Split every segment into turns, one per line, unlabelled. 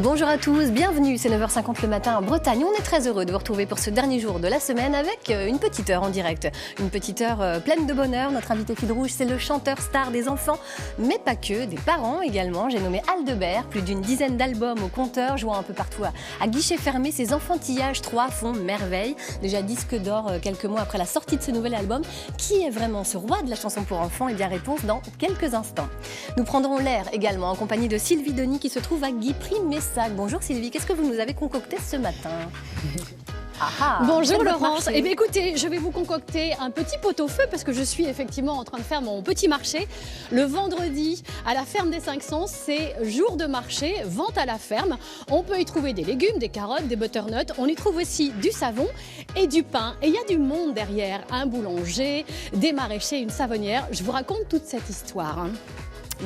Bonjour à tous, bienvenue, c'est 9h50 le matin en Bretagne. On est très heureux de vous retrouver pour ce dernier jour de la semaine avec une petite heure en direct. Une petite heure pleine de bonheur. Notre invité fil rouge, c'est le chanteur star des enfants, mais pas que, des parents également. J'ai nommé Aldebert, plus d'une dizaine d'albums au compteur, jouant un peu partout à guichet fermé. Ses enfantillages 3 font merveille. Déjà disque d'or quelques mois après la sortie de ce nouvel album. Qui est vraiment ce roi de la chanson pour enfants? Eh bien, réponse dans quelques instants. Nous prendrons l'air également en compagnie de Sylvie Denis qui se trouve à Guipry-Messac. Bonjour Sylvie, qu'est-ce que vous nous avez concocté ce matin?
Bonjour Laurence. Eh bien écoutez, je vais vous concocter un petit pot-au-feu parce que je suis effectivement en train de faire mon petit marché. Le vendredi, à la ferme des 5 Sens, c'est jour de marché, vente à la ferme. On peut y trouver des légumes, des carottes, des butternuts. On y trouve aussi du savon et du pain. Et il y a du monde derrière, un boulanger, des maraîchers, une savonnière. Je vous raconte toute cette histoire.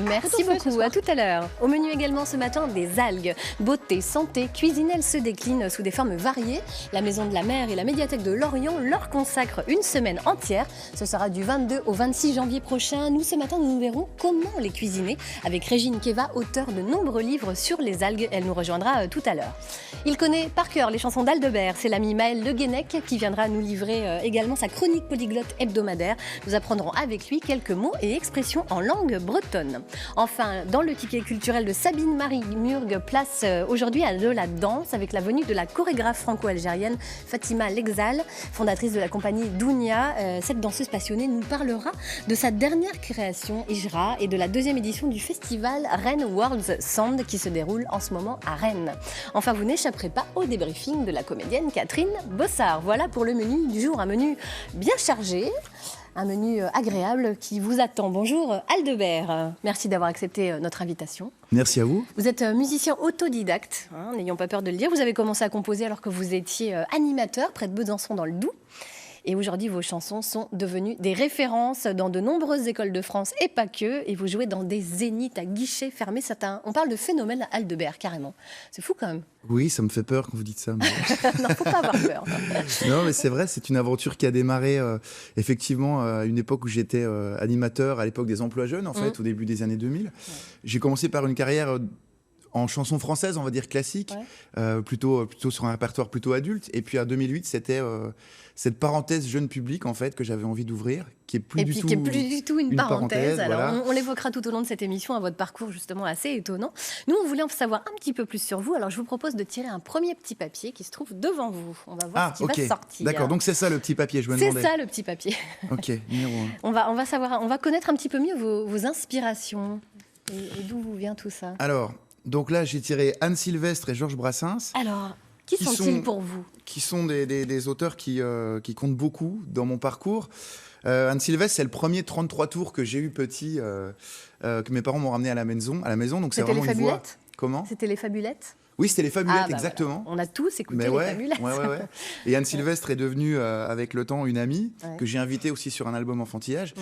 Merci beaucoup, à tout à l'heure. Au menu également ce matin, des algues. Beauté, santé, cuisine, elles se déclinent sous des formes variées. La Maison de la Mer et la médiathèque de Lorient leur consacrent une semaine entière. Ce sera du 22 au 26 janvier prochain. Nous, ce matin, nous verrons comment les cuisiner avec Régine Keva, auteure de nombreux livres sur les algues. Elle nous rejoindra tout à l'heure. Il connaît par cœur les chansons d'Aldebert. C'est l'ami Maël Le Guenec qui viendra nous livrer également sa chronique polyglotte hebdomadaire. Nous apprendrons avec lui quelques mots et expressions en langue bretonne. Enfin, dans le ticket culturel de Sabine Marie Murgue, place aujourd'hui à de la danse avec la venue de la chorégraphe franco-algérienne Fatima Lexal, fondatrice de la compagnie Dounia. Cette danseuse passionnée nous parlera de sa dernière création, Ijra, et de la deuxième édition du festival Rennes World's Sound qui se déroule en ce moment à Rennes. Enfin, vous n'échapperez pas au débriefing de la comédienne Catherine Bossard. Voilà pour le menu du jour, un menu bien chargé. Un menu agréable qui vous attend. Bonjour Aldebert, merci d'avoir accepté notre invitation.
Merci à vous.
Vous êtes musicien autodidacte, n'ayons pas peur de le dire. Vous avez commencé à composer alors que vous étiez animateur près de Besançon dans le Doubs. Et aujourd'hui, vos chansons sont devenues des références dans de nombreuses écoles de France et pas que. Et vous jouez dans des zéniths à guichets fermés. On parle de phénomène Aldebert, carrément. C'est fou quand même.
Oui, ça me fait peur quand vous dites ça. Mais...
non, faut pas avoir peur.
Non, mais c'est vrai, c'est une aventure qui a démarré effectivement à une époque où j'étais animateur, à l'époque des emplois jeunes, en fait, au début des années 2000. Ouais. J'ai commencé par une carrière... en chanson française, on va dire classique, plutôt sur un répertoire plutôt adulte. Et puis en 2008, c'était cette parenthèse jeune public en fait que j'avais envie d'ouvrir, qui est plus du tout
une parenthèse. Alors
voilà.
on l'évoquera tout au long de cette émission, à votre parcours justement assez étonnant. Nous, on voulait en savoir un petit peu plus sur vous. Alors je vous propose de tirer un premier petit papier qui se trouve devant vous. On va voir ce qui va sortir.
D'accord, donc c'est ça le petit papier, je me demandais.
C'est ça le petit papier.
Ok, numéro 1.
On va connaître un petit peu mieux vos inspirations et d'où vous vient tout ça.
Alors. Donc là, j'ai tiré Anne Sylvestre et Georges Brassens.
Alors, qui sont-ils pour vous?
Qui sont des auteurs qui comptent beaucoup dans mon parcours. Anne Sylvestre, c'est le premier 33 tours que j'ai eu petit, que mes parents m'ont ramené à la maison. Donc c'est vraiment une voix. Comment?
C'était les Fabulettes?
Oui, c'était les Fabulettes, exactement.
Voilà. On a tous écouté les Fabulettes.
Ouais. Et Anne Sylvestre est devenue, avec le temps, une amie que j'ai invitée aussi sur un album enfantillage.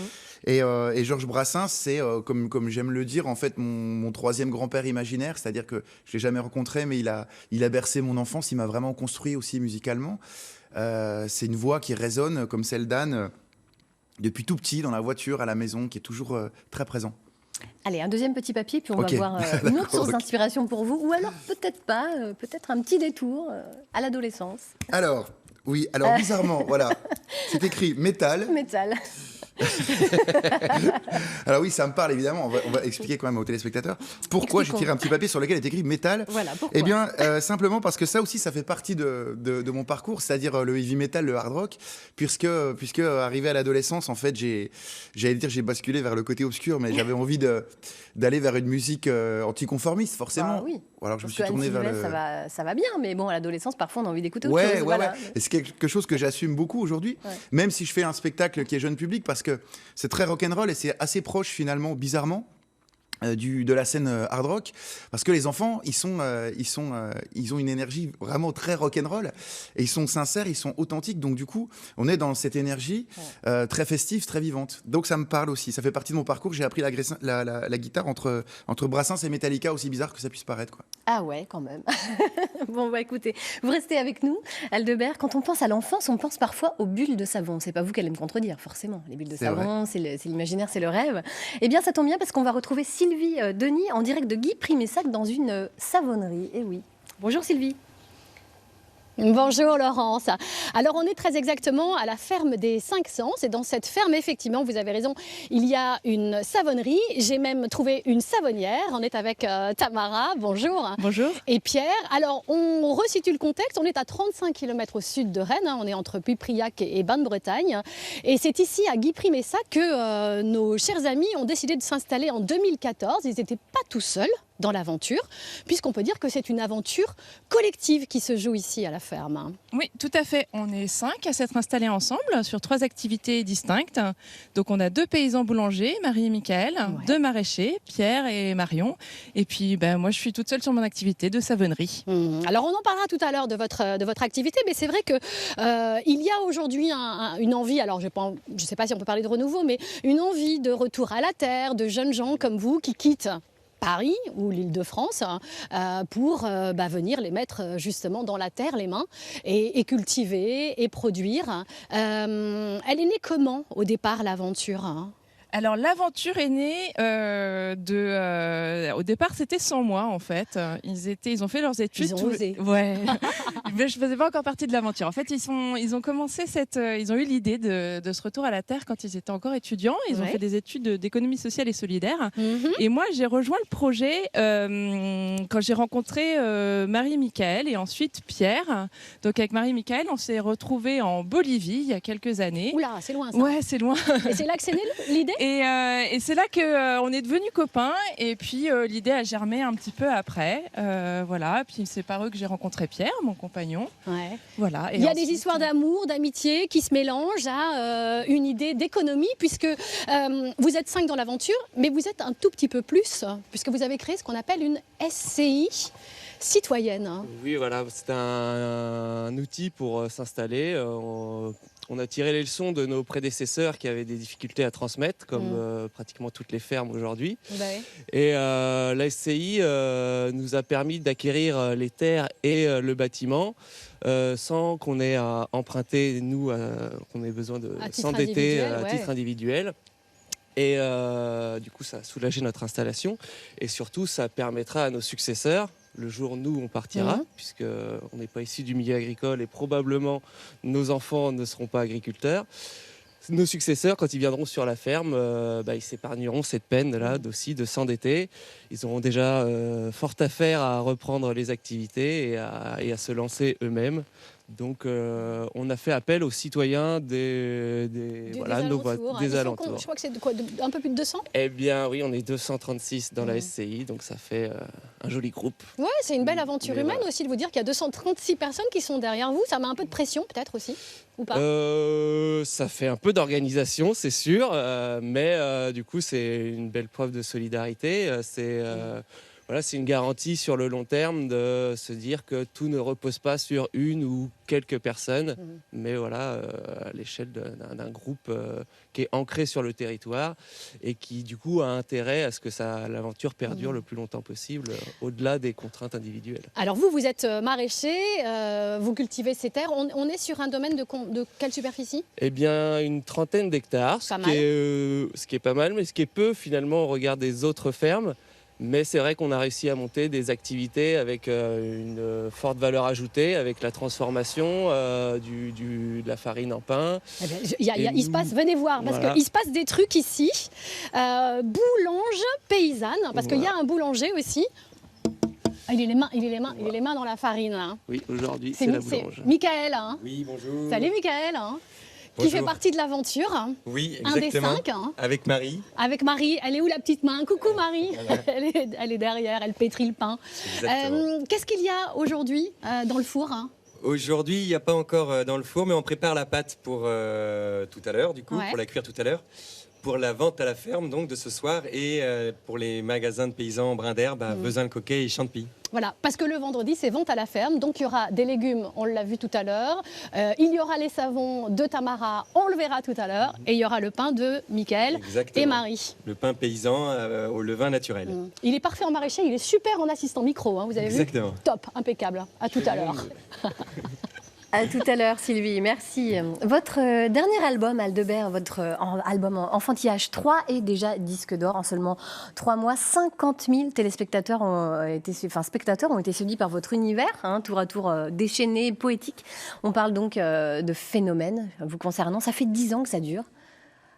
Et Georges Brassens, c'est, comme j'aime le dire, en fait, mon troisième grand-père imaginaire. C'est-à-dire que je ne l'ai jamais rencontré, mais il a bercé mon enfance. Il m'a vraiment construit aussi musicalement. C'est une voix qui résonne comme celle d'Anne depuis tout petit, dans la voiture, à la maison, qui est toujours très présent.
Allez, un deuxième petit papier, puis on va voir une autre source d'inspiration pour vous. Ou alors, peut-être pas, peut-être un petit détour à l'adolescence.
Alors, bizarrement, voilà, c'est écrit métal.
Métal.
Alors oui, ça me parle évidemment, on va expliquer quand même aux téléspectateurs pourquoi j'ai tiré un petit papier sur lequel est écrit métal.
Voilà, pourquoi?
Eh bien, simplement parce que ça aussi, ça fait partie de mon parcours, c'est-à-dire le heavy metal, le hard rock, puisque arrivé à l'adolescence, en fait, j'ai basculé vers le côté obscur, mais j'avais envie d'aller vers une musique anticonformiste, forcément.
Ah, oui.
Alors je me suis tourné vers le...
ça va bien, mais bon, à l'adolescence, parfois, on a envie d'écouter autre chose.
Ouais. Et c'est quelque chose que j'assume beaucoup aujourd'hui, même si je fais un spectacle qui est jeune public, parce que c'est très rock'n'roll et c'est assez proche, finalement, bizarrement, de la scène hard rock, parce que les enfants ils ont une énergie vraiment très rock'n'roll et ils sont sincères, ils sont authentiques, donc du coup on est dans cette énergie très festive, très vivante, donc ça me parle aussi, ça fait partie de mon parcours. J'ai appris la guitare entre Brassens et Metallica, aussi bizarre que ça puisse paraître, quoi.
Ah ouais, quand même. Bon, écoutez, vous restez avec nous, Aldebert. Quand on pense à l'enfance, on pense parfois aux bulles de savon. C'est pas vous qui allez me contredire, forcément. Les bulles de savon, c'est l'imaginaire, c'est le rêve. Eh bien, ça tombe bien parce qu'on va retrouver Sylvie Sylvie Denis en direct de Guy Primessac dans une savonnerie. Et oui. Bonjour Sylvie.
Bonjour Laurence. Alors on est très exactement à la ferme des 5 Sens et dans cette ferme effectivement vous avez raison, il y a une savonnerie, j'ai même trouvé une savonnière, on est avec Tamara, bonjour.
Bonjour.
Et Pierre. Alors on resitue le contexte, on est à 35 km au sud de Rennes, on est entre Puy-Priac et Banne-Bretagne et c'est ici à Guy Primessac que nos chers amis ont décidé de s'installer en 2014, ils n'étaient pas tout seuls dans l'aventure, puisqu'on peut dire que c'est une aventure collective qui se joue ici à la ferme.
Oui, tout à fait. On est 5 à s'être installés ensemble sur 3 activités distinctes. Donc on a 2 paysans boulangers, Marie et Michael, 2 maraîchers, Pierre et Marion. Et puis moi je suis toute seule sur mon activité de savonnerie.
Alors on en parlera tout à l'heure de votre activité, mais c'est vrai que il y a aujourd'hui une envie, alors je ne sais pas si on peut parler de renouveau, mais une envie de retour à la terre, de jeunes gens comme vous qui quittent Paris ou l'Île-de-France pour venir les mettre justement dans la terre, les mains, et cultiver et produire. Elle est née comment au départ l'aventure ?
Alors l'aventure est née au départ c'était sans moi en fait. Ils ont fait leurs études.
Ils ont osé.
Ouais. Mais je faisais pas encore partie de l'aventure. En fait ils ont commencé ils ont eu l'idée de ce retour à la terre quand ils étaient encore étudiants. Ils ont fait des études d'économie sociale et solidaire. Et moi j'ai rejoint le projet quand j'ai rencontré Marie et Michael et ensuite Pierre. Donc avec Marie et Michael on s'est retrouvés en Bolivie il y a quelques années.
Oula, c'est loin ça.
Ouais, c'est loin.
Et c'est là que c'est né l'idée ?
Et c'est là qu'on est devenus copains et puis l'idée a germé un petit peu après. Voilà, puis c'est par eux que j'ai rencontré Pierre, mon compagnon.
Ouais.
Voilà. Et
il y a
ensuite,
des histoires d'amour, d'amitié qui se mélangent à une idée d'économie puisque vous êtes 5 dans l'aventure, mais vous êtes un tout petit peu plus puisque vous avez créé ce qu'on appelle une SCI citoyenne.
Oui, voilà, c'est un outil pour s'installer. On a tiré les leçons de nos prédécesseurs qui avaient des difficultés à transmettre, comme pratiquement toutes les fermes aujourd'hui.
Ouais.
Et la SCI nous a permis d'acquérir les terres et le bâtiment sans qu'on ait à emprunter, nous, qu'on ait besoin de s'endetter à titre individuel. Et du coup, ça a soulagé notre installation. Et surtout, ça permettra à nos successeurs, le jour où nous on partira, puisqu'on n'est pas issus du milieu agricole et probablement nos enfants ne seront pas agriculteurs, nos successeurs, quand ils viendront sur la ferme, ils s'épargneront cette peine-là aussi de s'endetter. Ils auront déjà fort à faire à reprendre les activités et à se lancer eux-mêmes. Donc on a fait appel aux citoyens des alentours.
Je crois que c'est un peu plus de 200.
Eh bien oui, on est 236 dans la SCI, donc ça fait un joli groupe.
Ouais, c'est une belle aventure humaine aussi de vous dire qu'il y a 236 personnes qui sont derrière vous. Ça met un peu de pression peut-être aussi, ou pas ?
Ça fait un peu d'organisation, c'est sûr, mais du coup c'est une belle preuve de solidarité. C'est une garantie sur le long terme de se dire que tout ne repose pas sur une ou quelques personnes, mais à l'échelle d'un groupe qui est ancré sur le territoire et qui du coup a intérêt à ce que l'aventure perdure le plus longtemps possible, au-delà des contraintes individuelles.
Alors vous êtes maraîcher, vous cultivez ces terres. On est sur un domaine de quelle superficie ?
Eh bien, une trentaine d'hectares, ce qui est pas mal, mais ce qui est peu finalement au regard des autres fermes. Mais c'est vrai qu'on a réussi à monter des activités avec une forte valeur ajoutée, avec la transformation de la farine en pain.
Il se passe, venez voir, parce qu'il se passe des trucs ici. Boulange paysanne, parce qu'il y a un boulanger aussi. Il est les mains dans la farine. Là.
Oui, aujourd'hui, c'est la boulange.
C'est Michael. Hein.
Oui, bonjour.
Salut Michael. Hein. Qui fait partie de l'aventure.
Oui, exactement.
Un des 5. Hein.
Avec Marie.
Avec Marie. Elle est où la petite main ? Coucou Marie. Elle est derrière, elle pétrit le pain. Qu'est-ce qu'il y a aujourd'hui dans le four ? Hein ?
Aujourd'hui, il n'y a pas encore dans le four, mais on prépare la pâte pour tout à l'heure, du coup, pour la cuire tout à l'heure. Pour la vente à la ferme, donc, de ce soir, et pour les magasins de paysans brin d'herbe à Vezin-le-Coquet et Chantepie.
Voilà, parce que le vendredi, c'est vente à la ferme. Donc, il y aura des légumes, on l'a vu tout à l'heure. Il y aura les savons de Tamara, on le verra tout à l'heure. Et il y aura le pain de Michael et Marie.
Le pain paysan au levain naturel.
Il est parfait en maraîcher, il est super en assistant micro. Hein, vous avez vu ? Top, impeccable. À tout à l'heure.
À tout à l'heure, Sylvie, merci. Votre dernier album, Aldebert, votre album Enfantillage 3 est déjà disque d'or en seulement 3 mois. 50 000 spectateurs ont été séduits par votre univers, tour à tour déchaîné, poétique. On parle donc de phénomènes vous concernant. Ça fait 10 ans que ça dure.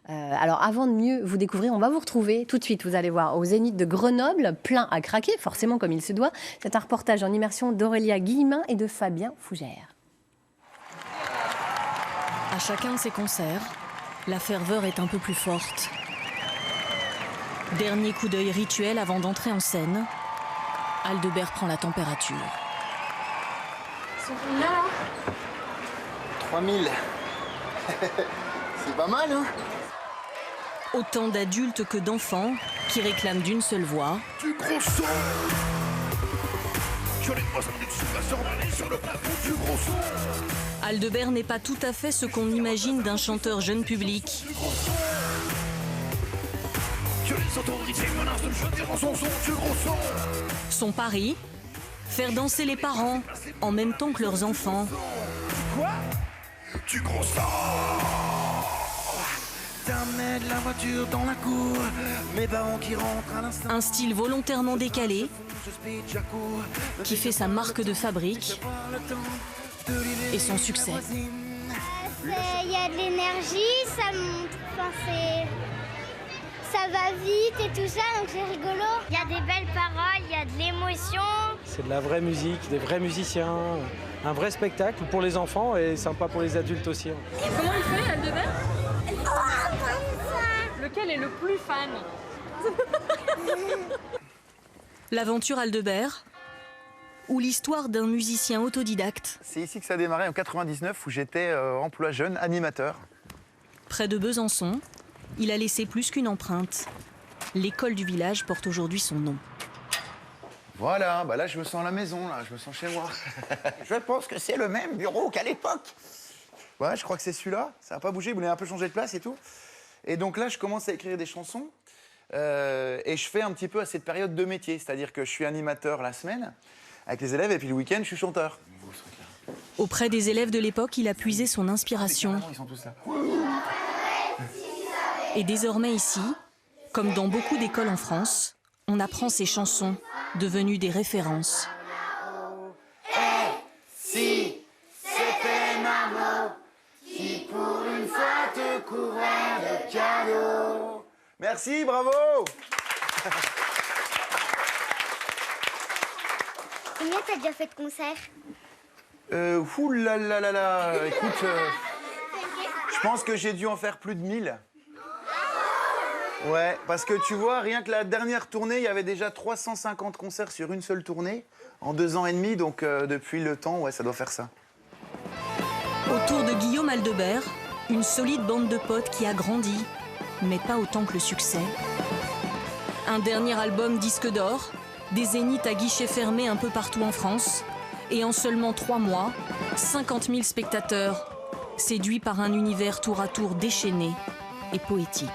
Alors avant de mieux vous découvrir, on va vous retrouver tout de suite, vous allez voir, au Zénith de Grenoble, plein à craquer, forcément comme il se doit. C'est un reportage en immersion d'Aurélia Guillemin et de Fabien Fougère.
À chacun de ces concerts, la ferveur est un peu plus forte. Dernier coup d'œil rituel avant d'entrer en scène, Aldebert prend la température.
Ils sont là.
3000. C'est pas mal, hein?
Autant d'adultes que d'enfants qui réclament d'une seule voix.
Du gros son. Sur les 70 sur le plafond, du gros son.
Aldebert n'est pas tout à fait ce qu'on imagine d'un chanteur jeune public. Son pari, faire danser les parents en même temps que leurs enfants.
Quoi? Du gros son. T'amènes la voiture dans la cour, mes parents qui rentrent à l'instant.
Un style volontairement décalé qui fait sa marque de fabrique et son succès.
Il y a de l'énergie, ça monte, ça va vite et tout ça, donc c'est rigolo. Il y a des belles paroles, il y a de l'émotion.
C'est de la vraie musique, des vrais musiciens, un vrai spectacle pour les enfants et sympa pour les adultes aussi.
Comment il fait, Aldebert? Lequel est le plus fan?
L'aventure Aldebert ou l'histoire d'un musicien autodidacte.
C'est ici que ça a démarré en 99 où j'étais emploi jeune animateur.
Près de Besançon, il a laissé plus qu'une empreinte. L'école du village porte aujourd'hui son nom.
Voilà, bah là je me sens à la maison, là, je me sens chez moi. Je pense que c'est le même bureau qu'à l'époque. Ouais, je crois que c'est celui-là. Ça n'a pas bougé, vous voulez un peu changer de place et tout. Et donc là, je commence à écrire des chansons et je fais un petit peu à cette période de métier. C'est-à-dire que je suis animateur la semaine avec les élèves et puis le week-end, je suis chanteur.
Auprès des élèves de l'époque, il a puisé son inspiration.
Ils sont tous là.
Et désormais ici, comme dans beaucoup d'écoles en France, on apprend ces chansons devenues des références.
Si c'était maman qui pour une fois te courait le cadeau.
Merci, bravo.
Combien t'as déjà fait de concerts?
Ouh là là là là. Écoute, je pense que j'ai dû en faire plus de 1000. Ouais, parce que tu vois, rien que la dernière tournée, il y avait déjà 350 concerts sur une seule tournée, en 2 ans et demi, donc depuis le temps, ouais, ça doit faire ça.
Autour de Guillaume Aldebert, une solide bande de potes qui a grandi, mais pas autant que le succès. Un dernier album disque d'or, des zéniths à guichets fermés un peu partout en France, et en seulement 3 mois, 50 000 spectateurs, séduits par un univers tour à tour déchaîné et poétique.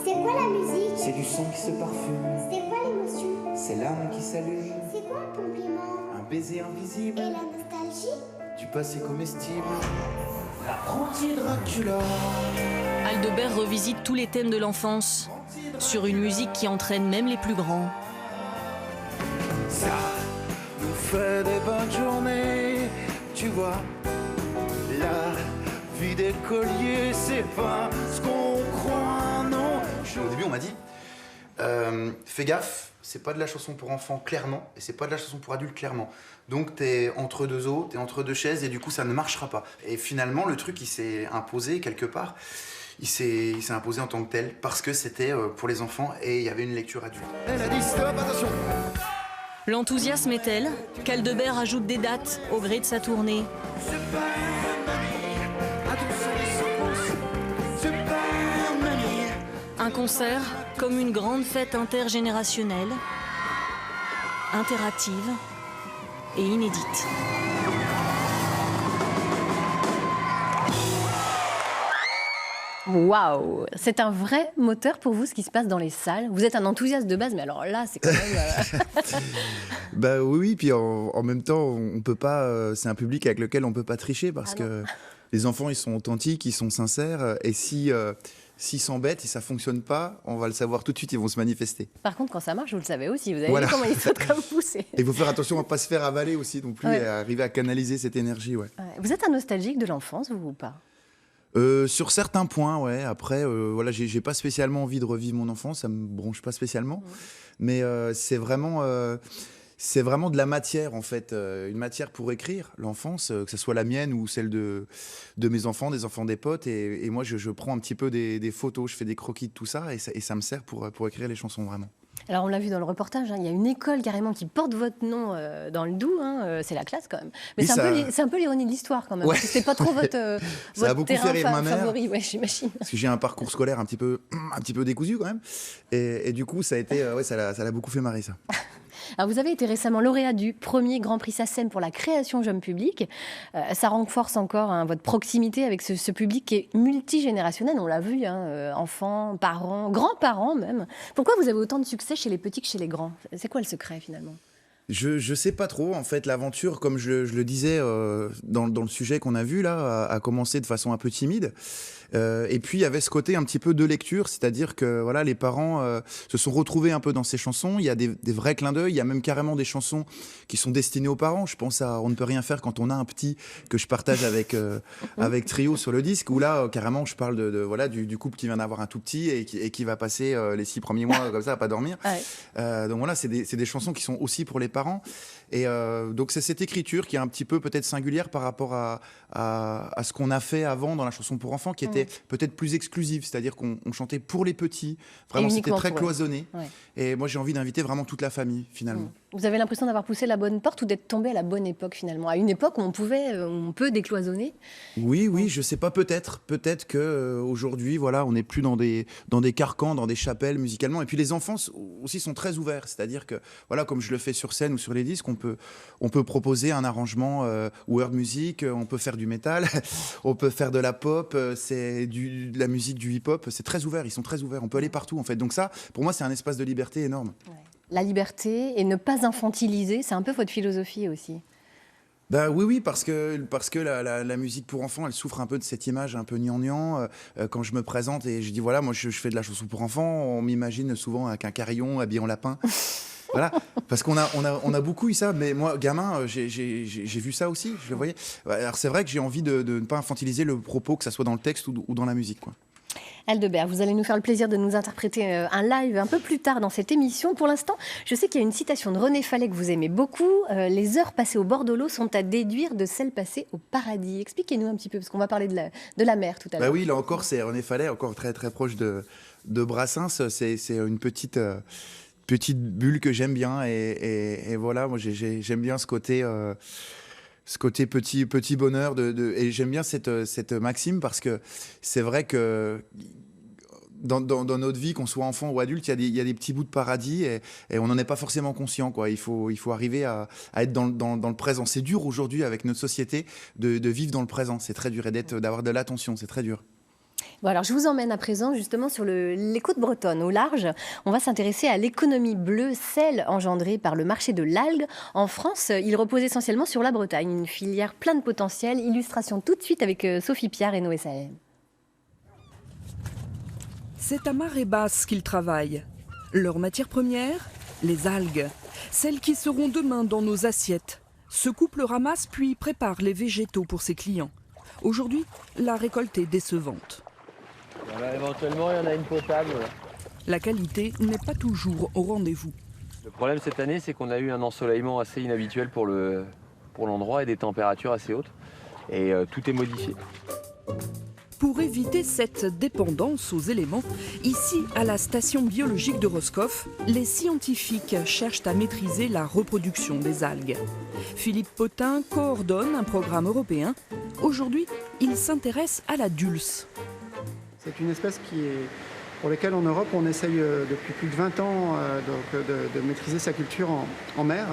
C'est quoi la musique?
C'est du son qui se parfume.
C'est quoi l'émotion?
C'est l'âme qui s'allume.
C'est quoi un compliment?
Un baiser invisible.
Et la nostalgie?
Du passé comestible. L'apprenti Dracula.
Aldebert revisite tous les thèmes de l'enfance, sur une musique qui entraîne même les plus grands.
Ça nous fait des bonnes journées, tu vois. La vie d'écolier, c'est pas ce qu'on croit, non.
Au début, on m'a dit, fais gaffe, c'est pas de la chanson pour enfants, clairement, et c'est pas de la chanson pour adultes, clairement. Donc t'es entre deux eaux, t'es entre deux chaises, et du coup, ça ne marchera pas. Et finalement, le truc, il s'est imposé quelque part. Il s'est imposé en tant que tel, parce que c'était pour les enfants, et il y avait une lecture adulte.
Elle a dit stop, attention.
L'enthousiasme est tel qu'Aldebert ajoute des dates au gré de sa tournée. Un concert comme une grande fête intergénérationnelle, interactive et inédite.
Waouh! C'est un vrai moteur pour vous, ce qui se passe dans les salles. Vous êtes un enthousiaste de base, mais alors là, c'est quand même...
Bah oui, puis en même temps, on peut pas. C'est un public avec lequel on peut pas tricher parce que les enfants, ils sont authentiques, ils sont sincères, et s'ils s'embêtent et ça fonctionne pas, on va le savoir tout de suite, ils vont se manifester.
Par contre, quand ça marche, vous le savez aussi. Vous avez vu comment ils sautent comme poussés.
Et il faut faire attention à ne pas se faire avaler aussi non plus, et à arriver à canaliser cette énergie. Ouais.
Vous êtes un nostalgique de l'enfance, vous ou pas?
Sur certains points, ouais. Après, voilà, j'ai pas spécialement envie de revivre mon enfance, ça me bronche pas spécialement. Mais c'est vraiment de la matière, en fait, une matière pour écrire l'enfance, que ce soit la mienne ou celle de mes enfants, des enfants des potes. Et moi, je prends un petit peu des photos, je fais des croquis de tout ça, et ça me sert pour écrire les chansons, vraiment.
Alors on l'a vu dans le reportage, il y a une école carrément qui porte votre nom dans le Doubs, c'est la classe quand même. Mais oui, c'est un peu l'ironie de l'histoire quand même, parce que c'est pas trop votre
ça a beaucoup fait rire ma mère,
favori, j'imagine.
Parce que j'ai un parcours scolaire un petit peu décousu quand même, et du coup ça a été, ça l'a beaucoup fait marrer ça.
Alors vous avez été récemment lauréat du premier Grand Prix SACEM pour la création jeune public. Ça renforce encore votre proximité avec ce public qui est multigénérationnel, on l'a vu, enfants, parents, grands-parents même. Pourquoi vous avez autant de succès chez les petits que chez les grands? C'est quoi le secret finalement?
Je sais pas trop, en fait, l'aventure, comme je le disais dans le sujet qu'on a vu là, a commencé de façon un peu timide. Et puis il y avait ce côté un petit peu de lecture, c'est-à-dire que voilà, les parents se sont retrouvés un peu dans ces chansons. Il y a des vrais clins d'œil, il y a même carrément des chansons qui sont destinées aux parents. Je pense à On ne peut rien faire quand on a un petit, que je partage avec Trio sur le disque, où là carrément je parle voilà, du couple qui vient d'avoir un tout petit et qui va passer les 6 premiers mois comme ça à pas dormir. Donc voilà, c'est des chansons qui sont aussi pour les parents. Et donc c'est cette écriture qui est un petit peu peut-être singulière par rapport à ce qu'on a fait avant dans la chanson pour enfants, qui était peut-être plus exclusive, c'est-à-dire qu'on chantait pour les petits, vraiment c'était très cloisonné. Et moi j'ai envie d'inviter vraiment toute la famille finalement.
Vous avez l'impression d'avoir poussé la bonne porte ou d'être tombé à la bonne époque finalement, à une époque où on peut décloisonner?
Oui, je sais pas, peut-être que aujourd'hui voilà, on n'est plus dans des carcans, dans des chapelles musicalement. Et puis les enfants aussi sont très ouverts, c'est-à-dire que voilà, comme je le fais sur scène ou sur les disques, on peut proposer un arrangement world music, on peut faire du métal, on peut faire de la pop, c'est de la musique, du hip-hop, c'est très ouvert, ils sont très ouverts, on peut aller partout en fait. Donc ça, pour moi, c'est un espace de liberté énorme.
La liberté et ne pas infantiliser, c'est un peu votre philosophie aussi.
Bah oui, parce que la musique pour enfants, elle souffre un peu de cette image un peu gnangnan. Quand je me présente et je dis voilà, moi je fais de la chanson pour enfants, on m'imagine souvent avec un carillon habillé en lapin. Voilà, parce qu'on a beaucoup eu ça, mais moi, gamin, j'ai vu ça aussi, je le voyais. Alors c'est vrai que j'ai envie de ne pas infantiliser le propos, que ça soit dans le texte ou dans la musique, quoi.
Aldebert, vous allez nous faire le plaisir de nous interpréter un live un peu plus tard dans cette émission. Pour l'instant, je sais qu'il y a une citation de René Fallet que vous aimez beaucoup. Les heures passées au bord de l'eau sont à déduire de celles passées au paradis. Expliquez-nous un petit peu, parce qu'on va parler de la mer tout à l'heure.
Bah oui, là encore, c'est René Fallet, encore très très proche de Brassens. C'est une petite bulle que j'aime bien. Et voilà, moi j'aime bien ce côté petit bonheur et j'aime bien cette maxime, parce que c'est vrai que dans notre vie, qu'on soit enfant ou adulte, il y a des petits bouts de paradis et on n'en est pas forcément conscient, quoi. Il faut arriver à être dans le présent. C'est dur aujourd'hui avec notre société de vivre dans le présent, c'est très dur, et d'avoir de l'attention, c'est très dur.
Bon, alors je vous emmène à présent justement sur les côtes bretonnes, au large. On va s'intéresser à l'économie bleue, celle engendrée par le marché de l'algue. En France, il repose essentiellement sur la Bretagne, une filière pleine de potentiel. Illustration tout de suite avec Sophie Piard et Noé Salem.
C'est à marée basse qu'ils travaillent. Leur matière première, les algues, celles qui seront demain dans nos assiettes. Ce couple ramasse puis prépare les végétaux pour ses clients. Aujourd'hui, la récolte est décevante.
Voilà, éventuellement, il y en a une potable.
La qualité n'est pas toujours au rendez-vous.
Le problème cette année, c'est qu'on a eu un ensoleillement assez inhabituel pour l'endroit et des températures assez hautes. Et tout est modifié.
Pour éviter cette dépendance aux éléments, ici, à la station biologique de Roscoff, les scientifiques cherchent à maîtriser la reproduction des algues. Philippe Potin coordonne un programme européen. Aujourd'hui, il s'intéresse à la dulce.
C'est une espèce pour laquelle en Europe, on essaye depuis plus de 20 ans de maîtriser sa culture en mer.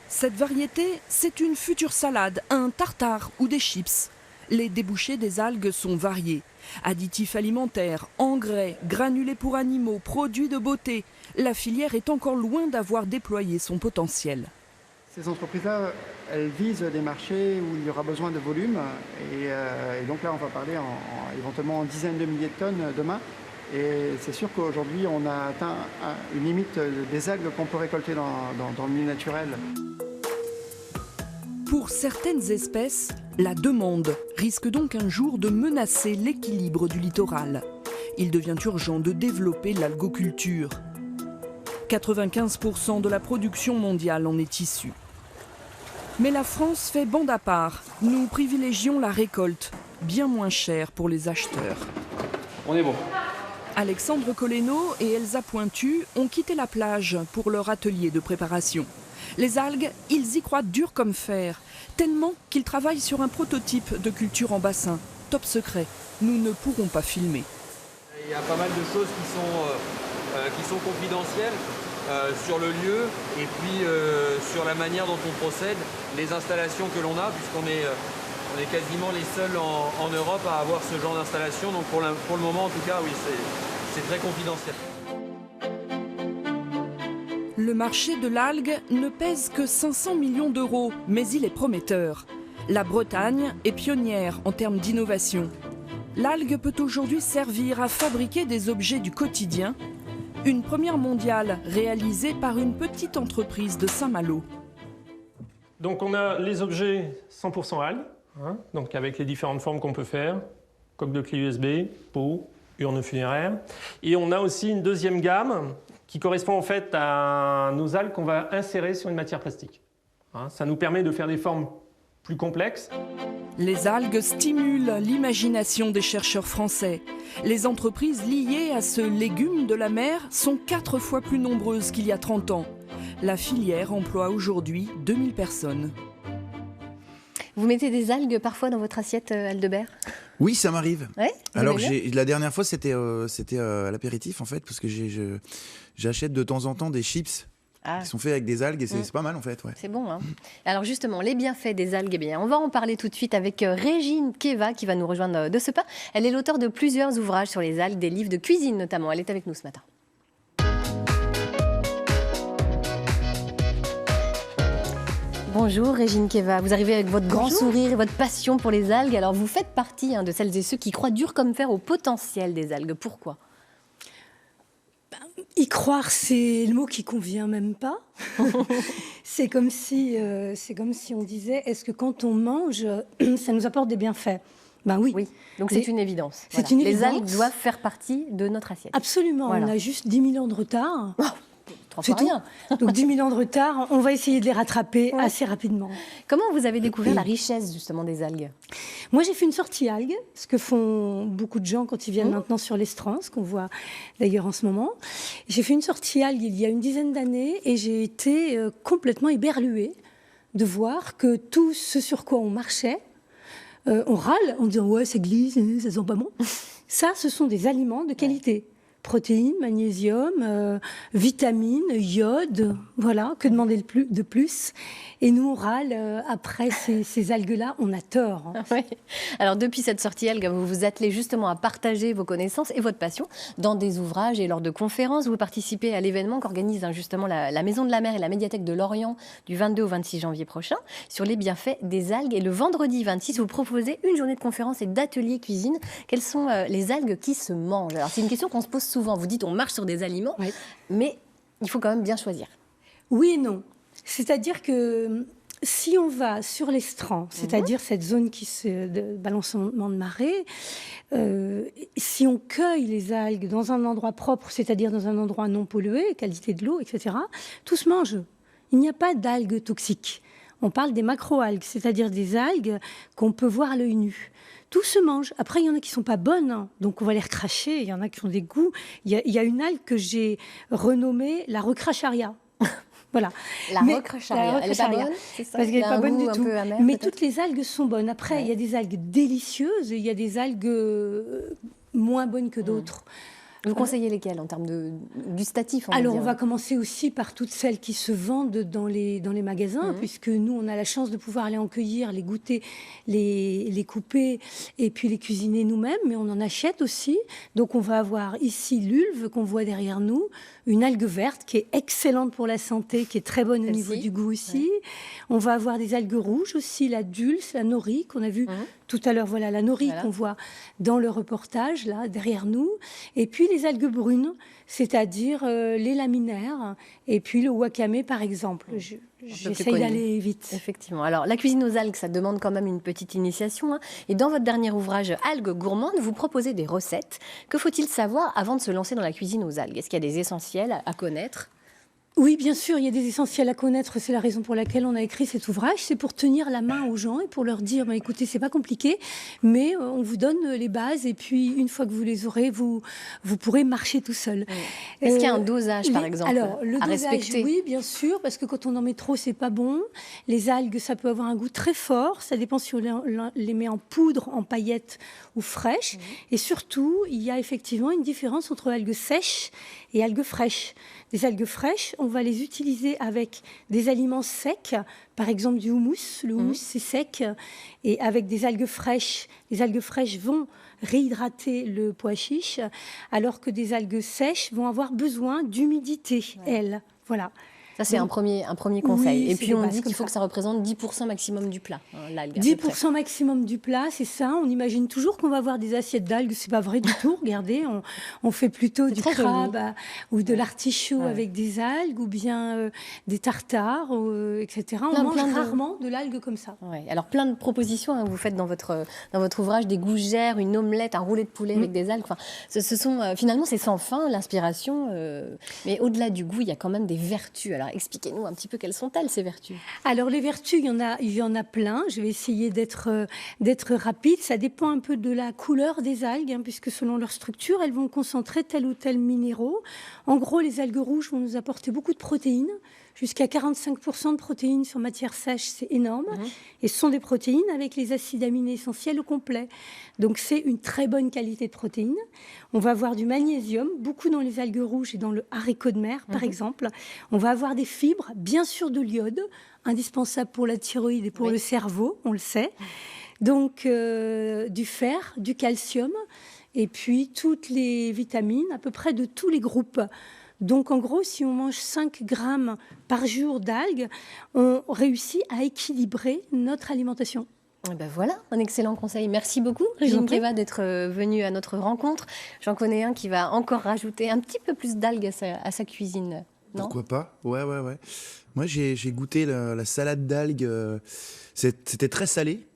Cette variété, c'est une future salade, un tartare ou des chips. Les débouchés des algues sont variés. Additifs alimentaires, engrais, granulés pour animaux, produits de beauté. La filière est encore loin d'avoir déployé son potentiel.
Ces entreprises-là, elles visent des marchés où il y aura besoin de volume. Et donc là, on va parler éventuellement en dizaines de milliers de tonnes demain. Et c'est sûr qu'aujourd'hui, on a atteint une limite des algues qu'on peut récolter dans le milieu naturel.
Pour certaines espèces, la demande risque donc un jour de menacer l'équilibre du littoral. Il devient urgent de développer l'algoculture. 95% de la production mondiale en est issue. Mais la France fait bande à part. Nous privilégions la récolte, bien moins chère pour les acheteurs.
On est bon.
Alexandre Coleno et Elsa Pointu ont quitté la plage pour leur atelier de préparation. Les algues, ils y croient dur comme fer, tellement qu'ils travaillent sur un prototype de culture en bassin. Top secret, nous ne pourrons pas filmer.
Il y a pas mal de choses qui sont confidentielles sur le lieu et puis sur la manière dont on procède, les installations que l'on a, puisqu'on est quasiment les seuls en Europe à avoir ce genre d'installation. Donc pour le moment, en tout cas, oui, c'est très confidentiel.
Le marché de l'algue ne pèse que 500 millions d'euros, mais il est prometteur. La Bretagne est pionnière en termes d'innovation. L'algue peut aujourd'hui servir à fabriquer des objets du quotidien. Une première mondiale réalisée par une petite entreprise de Saint-Malo.
Donc on a les objets 100% algues, donc avec les différentes formes qu'on peut faire, coque de clé USB, pot, urne funéraire. Et on a aussi une deuxième gamme qui correspond en fait à nos algues qu'on va insérer sur une matière plastique. Ça nous permet de faire des formes plus complexes.
Les algues stimulent l'imagination des chercheurs français. Les entreprises liées à ce légume de la mer sont 4 fois plus nombreuses qu'il y a 30 ans. La filière emploie aujourd'hui 2000 personnes.
Vous mettez des algues parfois dans votre assiette, Aldebert ?
Oui, ça m'arrive.
Ouais,
alors la dernière fois, c'était à l'apéritif en fait, parce que j'achète de temps en temps des chips qui sont faits avec des algues et c'est pas mal en fait. Ouais.
C'est bon. Hein. Alors justement, les bienfaits des algues, eh bien, on va en parler tout de suite avec Régine Keva qui va nous rejoindre de ce pas. Elle est l'auteure de plusieurs ouvrages sur les algues, des livres de cuisine notamment. Elle est avec nous ce matin. Bonjour Régine Keva, vous arrivez avec votre grand sourire et votre passion pour les algues. Alors vous faites partie de celles et ceux qui croient dur comme fer au potentiel des algues. Pourquoi ?
Y croire, c'est le mot qui convient même pas. c'est comme si on disait, est-ce que quand on mange, ça nous apporte des bienfaits ? Ben oui.
Donc c'est une évidence.
C'est une évidence.
Les algues doivent faire partie de notre assiette.
Absolument, on a juste 10 000 ans de retard.
C'est tout. Rien.
Donc 10 000 ans de retard, on va essayer de les rattraper assez rapidement.
Comment vous avez découvert la richesse justement des algues ?
Moi j'ai fait une sortie algues, ce que font beaucoup de gens quand ils viennent maintenant sur l'Estrance, qu'on voit d'ailleurs en ce moment. J'ai fait une sortie algues il y a une dizaine d'années et j'ai été complètement éberluée de voir que tout ce sur quoi on marchait, on râle en disant ouais ça glisse, ça sent pas bon. Ça, ce sont des aliments de qualité. Protéines, magnésium, vitamines, iode, voilà, que demander de plus ? Et nous, on râle après ces algues-là, on a tort.
Oui. Alors, depuis cette sortie algue, vous vous attelez justement à partager vos connaissances et votre passion dans des ouvrages et lors de conférences. Vous participez à l'événement qu'organise justement la Maison de la Mer et la médiathèque de Lorient du 22 au 26 janvier prochain sur les bienfaits des algues. Et le vendredi 26, vous proposez une journée de conférences et d'ateliers cuisine. Quelles sont les algues qui se mangent ? Alors, c'est une question qu'on se pose souvent. Vous dites on marche sur des aliments, mais il faut quand même bien choisir.
Oui et non. C'est-à-dire que si on va sur l'estran, c'est-à-dire cette zone de balancement de marée, si on cueille les algues dans un endroit propre, c'est-à-dire dans un endroit non pollué, qualité de l'eau, etc., tout se mange. Il n'y a pas d'algues toxiques. On parle des macroalgues, c'est-à-dire des algues qu'on peut voir à l'œil nu. Tout se mange. Après, il y en a qui ne sont pas bonnes, donc on va les recracher. Il y en a qui ont des goûts. Il y a une algue que j'ai renommée la recracharia. Voilà.
La recracharia. Elle n'est pas bonne, c'est ça ?
Parce qu'elle n'est pas bonne du tout.
Amer,
mais toutes les algues sont bonnes. Après, il y a des algues délicieuses et il y a des algues moins bonnes que d'autres.
Vous conseillez lesquelles en termes de gustatifs?
Alors, on va commencer aussi par toutes celles qui se vendent dans les magasins, puisque nous, on a la chance de pouvoir aller en cueillir, les goûter, les couper et puis les cuisiner nous-mêmes, mais on en achète aussi. Donc, on va avoir ici l'ulve qu'on voit derrière nous, une algue verte qui est excellente pour la santé, qui est très bonne au niveau du goût aussi. Ouais. On va avoir des algues rouges aussi, la dulce, la nori qu'on a vu tout à l'heure. Voilà, la nori qu'on voit dans le reportage, là, derrière nous. Et puis les algues brunes, c'est-à-dire les laminaires, et puis le wakame, par exemple. J'essaye d'aller vite.
Effectivement. Alors, la cuisine aux algues, ça demande quand même une petite initiation. Et dans votre dernier ouvrage, Algues gourmandes, vous proposez des recettes. Que faut-il savoir avant de se lancer dans la cuisine aux algues? Est-ce qu'il y a des essentiels à connaître?
Oui, bien sûr, il y a des essentiels à connaître. C'est la raison pour laquelle on a écrit cet ouvrage. C'est pour tenir la main aux gens et pour leur dire, écoutez, c'est pas compliqué, mais on vous donne les bases et puis une fois que vous les aurez, vous pourrez marcher tout seul.
Est-ce qu'il y a un dosage, par exemple,
alors, le
à
dosage,
respecter?
Oui, bien sûr, parce que quand on en met trop, c'est pas bon. Les algues, ça peut avoir un goût très fort. Ça dépend si on les met en poudre, en paillettes ou fraîches. Et surtout, il y a effectivement une différence entre algues sèches et algues fraîches. Des algues fraîches, on va les utiliser avec des aliments secs, par exemple du houmous. Le houmous, c'est sec. Et avec des algues fraîches, les algues fraîches vont réhydrater le pois chiche, alors que des algues sèches vont avoir besoin d'humidité, elles. Voilà.
Ça, c'est un premier conseil.
Oui,
et puis, on dit qu'il faut que ça représente 10% maximum du plat, l'algue.
10% maximum du plat, c'est ça. On imagine toujours qu'on va avoir des assiettes d'algues. C'est pas vrai du tout. Regardez, on fait plutôt du crabe ou de l'artichaut avec des algues, ou bien des tartares, etc. On mange rarement de l'algue comme ça.
Ouais. Alors, plein de propositions vous faites dans votre ouvrage, des gougères, une omelette, un roulé de poulet avec des algues. Enfin, ce sont, finalement, c'est sans fin, l'inspiration. Mais au-delà du goût, il y a quand même des vertus. Alors, expliquez-nous un petit peu quelles sont-elles, ces vertus?
Alors, les vertus, il y en a plein. Je vais essayer d'être rapide. Ça dépend un peu de la couleur des algues, puisque selon leur structure, elles vont concentrer tel ou tel minéraux. En gros, les algues rouges vont nous apporter beaucoup de protéines. Jusqu'à 45% de protéines sur matière sèche, c'est énorme. Et ce sont des protéines avec les acides aminés essentiels au complet. Donc, c'est une très bonne qualité de protéines. On va avoir du magnésium, beaucoup dans les algues rouges et dans le haricot de mer, par exemple. On va avoir des fibres, bien sûr de l'iode, indispensable pour la thyroïde et pour le cerveau, on le sait. Donc, du fer, du calcium, et puis toutes les vitamines, à peu près de tous les groupes. Donc, en gros, si on mange 5 grammes par jour d'algues, on réussit à équilibrer notre alimentation.
Et ben voilà, un excellent conseil. Merci beaucoup, Régine Keva, d'être venue à notre rencontre. J'en connais un qui va encore rajouter un petit peu plus d'algues à sa cuisine. Non ?
Pourquoi pas ? Ouais. Moi, j'ai goûté la salade d'algues. C'était très salé,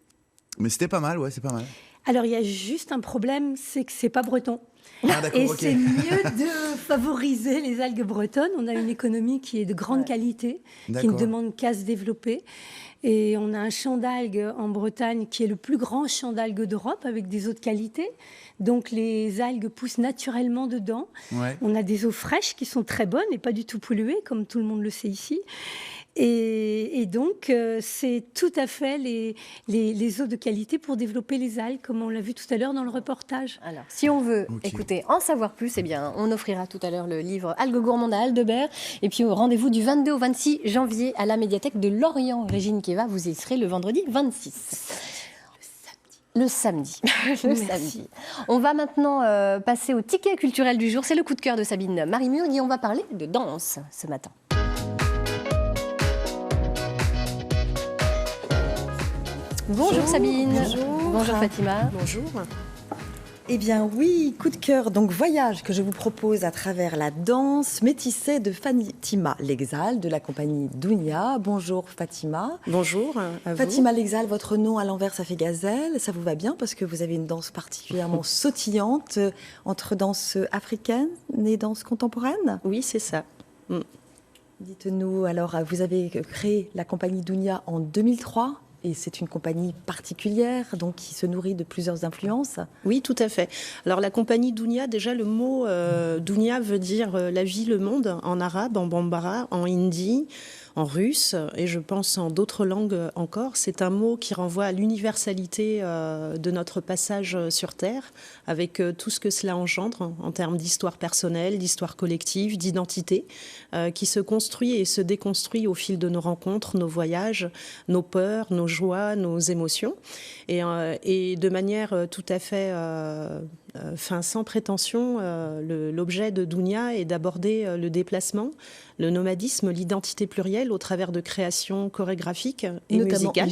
mais c'était pas mal, c'est pas mal.
Alors, il y a juste un problème, c'est que c'est pas breton.
Ah,
et c'est mieux de favoriser les algues bretonnes. On a une économie qui est de grande qualité, qui ne demande qu'à se développer. Et on a un champ d'algues en Bretagne qui est le plus grand champ d'algues d'Europe, avec des eaux de qualité. Donc les algues poussent naturellement dedans. Ouais. On a des eaux fraîches qui sont très bonnes et pas du tout polluées, comme tout le monde le sait ici. Et donc, c'est tout à fait les eaux de qualité pour développer les algues, comme on l'a vu tout à l'heure dans le reportage.
Alors, si on veut écouter, en savoir plus, eh bien, on offrira tout à l'heure le livre Algues gourmandes à Aldebert. Et puis, au rendez-vous du 22 au 26 janvier à la médiathèque de Lorient. Régine Keva, vous y serez le vendredi 26. Le samedi. On va maintenant passer au ticket culturel du jour. C'est le coup de cœur de Sabine Marimurg et on va parler de danse ce matin. Bonjour Sabine. Bonjour Fatima.
Bonjour. Eh bien oui, coup de cœur, donc voyage que je vous propose à travers la danse métissée de Fatima Lexal de la compagnie Dounia. Bonjour Fatima.
Bonjour à vous.
Fatima Lexal, votre nom à l'envers ça fait gazelle, ça vous va bien parce que vous avez une danse particulièrement sautillante entre danse africaine et danse contemporaine.
Oui, c'est ça.
Dites-nous alors, vous avez créé la compagnie Dounia en 2003. Et c'est une compagnie particulière, donc qui se nourrit de plusieurs influences.
Oui, tout à fait. Alors la compagnie Dounia, déjà le mot Dounia veut dire la vie, le monde, en arabe, en bambara, en hindi. russe et je pense en d'autres langues encore. C'est un mot qui renvoie à l'universalité de notre passage sur Terre, avec tout ce que cela engendre en termes d'histoire personnelle, d'histoire collective, d'identité, qui se construit et se déconstruit au fil de nos rencontres, nos voyages, nos peurs, nos joies, nos émotions. Et de manière tout à fait sans prétention, l'objet de Dounia est d'aborder le déplacement, le nomadisme, l'identité plurielle au travers de créations chorégraphiques et musicales.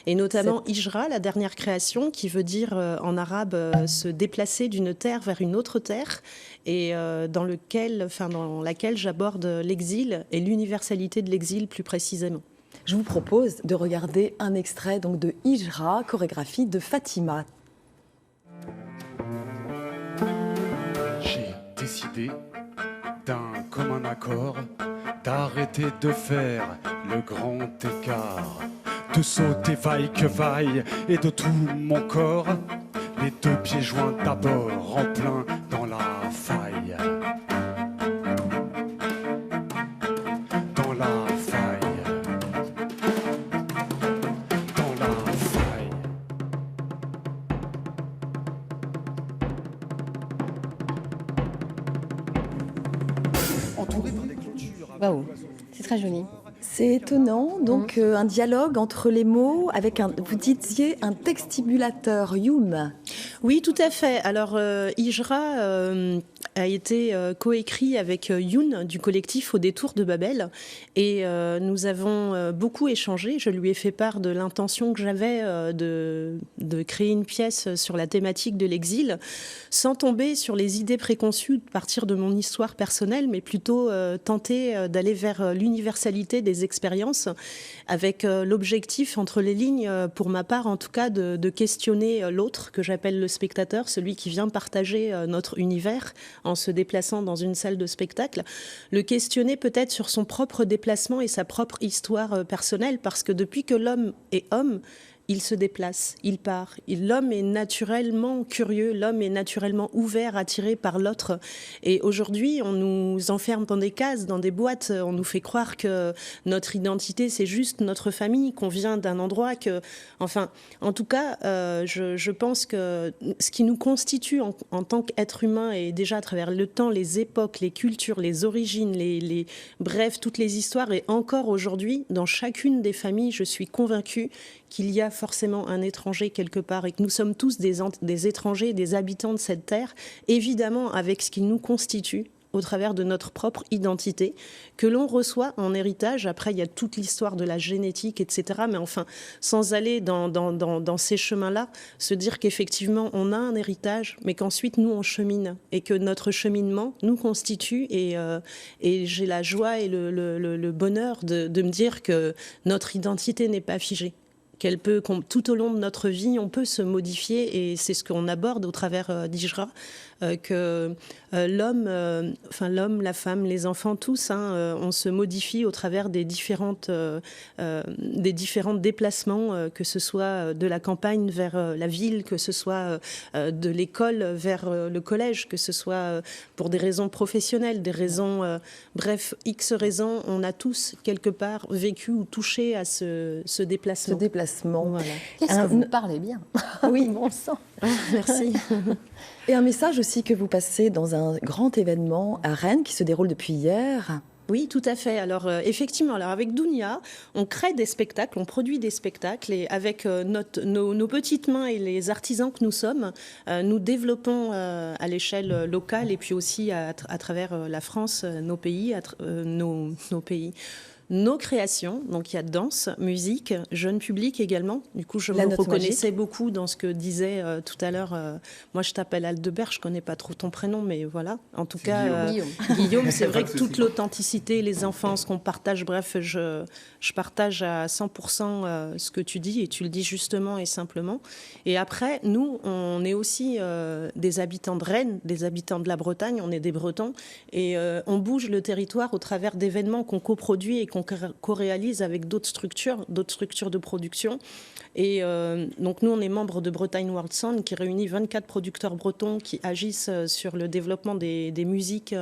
Et notamment Hijra, la dernière création, qui veut dire en arabe se déplacer d'une terre vers une autre terre, et dans laquelle j'aborde l'exil et l'universalité de l'exil plus précisément.
Je vous propose de regarder un extrait donc, de Hijra, chorégraphie de Fatima.
J'ai décidé d'un commun accord d'arrêter de faire le grand écart, de sauter vaille que vaille et de tout mon corps, les deux pieds joints d'abord en plein dans la faille. Dans la faille. Dans la faille.
Entouré par des clôtures.
Waouh, c'est très joli.
C'est étonnant, donc un dialogue entre les mots avec vous disiez un textibulateur, Youm.
Oui, tout à fait. Alors, Hijra a été coécrit avec Youn du collectif Au détour de Babel et nous avons beaucoup échangé. Je lui ai fait part de l'intention que j'avais de créer une pièce sur la thématique de l'exil sans tomber sur les idées préconçues de partir de mon histoire personnelle, mais plutôt tenter d'aller vers l'universalité des expériences avec l'objectif entre les lignes, pour ma part en tout cas, de questionner l'autre que j'appelle le spectateur, celui qui vient partager notre univers en se déplaçant dans une salle de spectacle, le questionner peut-être sur son propre déplacement et sa propre histoire personnelle, parce que depuis que l'homme est homme, il se déplace, il part. L'homme est naturellement curieux, l'homme est naturellement ouvert, attiré par l'autre. Et aujourd'hui, on nous enferme dans des cases, dans des boîtes. On nous fait croire que notre identité, c'est juste notre famille, qu'on vient d'un endroit que... Enfin, en tout cas, je pense que ce qui nous constitue en tant qu'être humain, et déjà à travers le temps, les époques, les cultures, les origines, bref, toutes les histoires, et encore aujourd'hui, dans chacune des familles, je suis convaincue qu'il y a forcément un étranger quelque part et que nous sommes tous des étrangers, des habitants de cette terre, évidemment avec ce qui nous constitue au travers de notre propre identité, que l'on reçoit en héritage. Après, il y a toute l'histoire de la génétique, etc. Mais enfin, sans aller dans ces chemins-là, se dire qu'effectivement, on a un héritage, mais qu'ensuite, nous, on chemine. Et que notre cheminement nous constitue. Et j'ai la joie et le bonheur de me dire que notre identité n'est pas figée. Tout au long de notre vie, on peut se modifier, et c'est ce qu'on aborde au travers d'Hijra, que l'homme, la femme, les enfants, tous, on se modifie au travers des différents déplacements, que ce soit de la campagne vers la ville, que ce soit de l'école vers le collège, que ce soit pour des raisons professionnelles, des raisons, bref, X raisons, on a tous quelque part vécu ou touché à ce déplacement.
Voilà.
Qu'est-ce que vous parlez bien.
Oui,
bon sang.
Merci. Et un message aussi que vous passez dans un grand événement à Rennes qui se déroule depuis hier.
Oui, tout à fait. Alors, effectivement, avec Dounia, on crée des spectacles, on produit des spectacles, et avec nos petites mains et les artisans que nous sommes, nous développons à l'échelle locale et puis aussi à travers la France, nos pays, nos pays. Nos créations, donc il y a danse, musique, jeune public également. Du coup, je me reconnaissais beaucoup dans ce que disait tout à l'heure. Moi, je t'appelle Aldebert, je connais pas trop ton prénom, mais voilà. En tout cas, Guillaume, c'est vrai que toute l'authenticité, les enfants, ce qu'on partage, bref, je partage à 100% ce que tu dis, et tu le dis justement et simplement. Et après, nous, on est aussi des habitants de Rennes, des habitants de la Bretagne, on est des Bretons, et on bouge le territoire au travers d'événements qu'on coproduit et qu'on co-réalise avec d'autres structures de production. Et donc nous, on est membre de Bretagne World Sound, qui réunit 24 producteurs bretons qui agissent sur le développement des musiques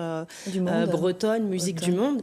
bretonnes, musiques du monde.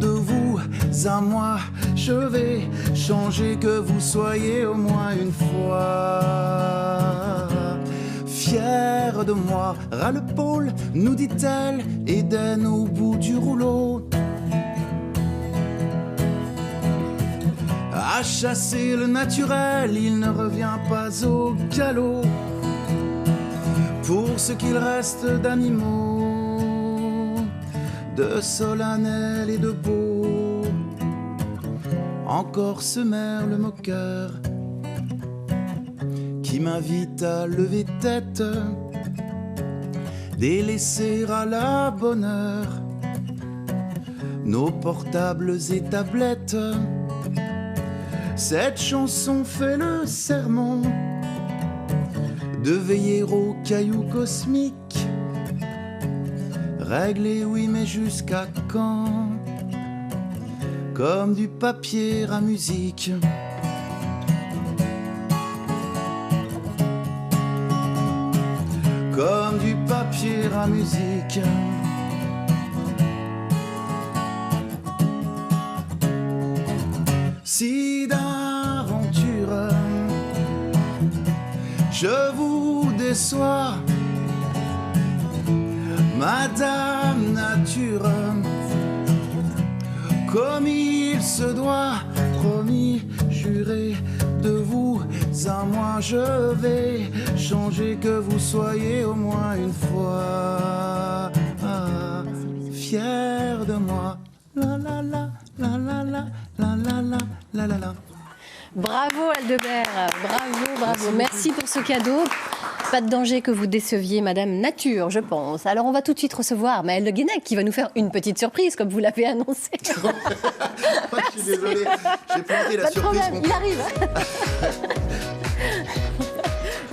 de vous à moi, je vais changer que vous soyez au moins une fois. Fière de moi, ras-le-bol, nous dit-elle, Éden au bout du rouleau. À chasser le naturel, il ne revient pas au galop. Pour ce qu'il reste d'animaux, de solennel et de beau, encore ce merle moqueur qui m'invite à lever tête, délaisser à la bonne heure nos portables et tablettes. Cette chanson fait le serment de veiller aux cailloux cosmiques. Régler, oui, mais jusqu'à quand? Comme du papier à musique. Comme du papier à musique. Si d'aventure je vous déçois, Madame Nature, comme il se doit, promis, juré, de vous à moi je vais changer que vous soyez au moins une fois fier de moi. La la la la la la la la la la la la.
Bravo Aldebert, bravo. Merci pour ce cadeau. Pas de danger que vous déceviez Madame Nature, je pense. Alors on va tout de suite recevoir Maël Le Guenec qui va nous faire une petite surprise, comme vous l'avez annoncé.
Je suis désolé, j'ai planté la
Pas de
surprise.
problème, il arrive.